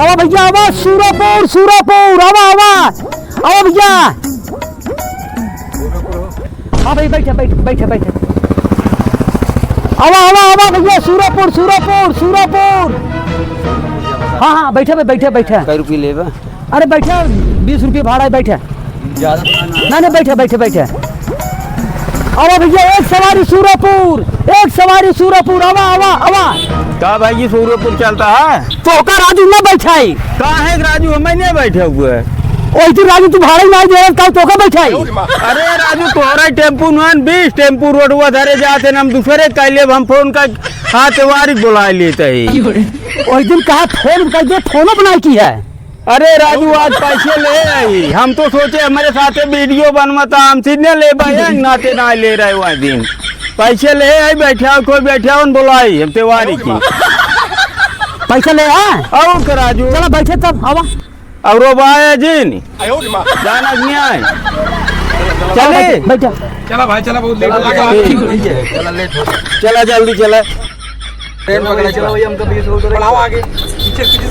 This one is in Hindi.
आवा भैया आवा, सूरापुर सूरापुर आवा आवा आवा भैया। हाँ भाई बैठे बैठे बैठे बैठे। आवा आवा आवा भैया, सूरापुर सूरापुर सूरापुर। हाँ हाँ बैठे बैठे बैठे। कई रुपये लेबा? अरे बैठे 20 रुपये भाड़ा है, बैठे। ज़्यादा नहीं बैठे बैठे बैठे। आवा भैया, एक सवारी सूरापुर, एक सवारी सूरापुर। आवा आवा आवा। का भाई जी सूरजपुर चलता है? तो का राजू न बैठाई? कहाँ है राजू? हमें नहीं बैठे हुए। ओई तू राजू, तू भाड़ा ही नहीं दे रहा, तो का बैठाई? अरे राजू तोहरा टेम्पू न 20 टेम्पू रोडवा धरे जाते न, हम दूसरे कैले हम फोन का हाथ वारी बुला लेते ही। ओई दिन कहा फोन कर दे, फोन बनाई की है। अरे राजू आज पैसे ले आई, हम तो सोचे हमारे साथ वीडियो बनवाता, हम सीधे ले भाई नाते ना ले रहे वह दिन पैसे ले आई। बैठा कोई बैठा उन बुलाई हम त्योहारी की पैसा ले आ और का राजू। चला बैठे तब आवा। और वो बाया जिन जाना नहीं आए। चले बैठा। चला भाई चला, बहुत लेट चला जल्दी चला। ट्रेन पकड़ा। चला भाई, हम तो 20 हो तो आगे पीछे पीछे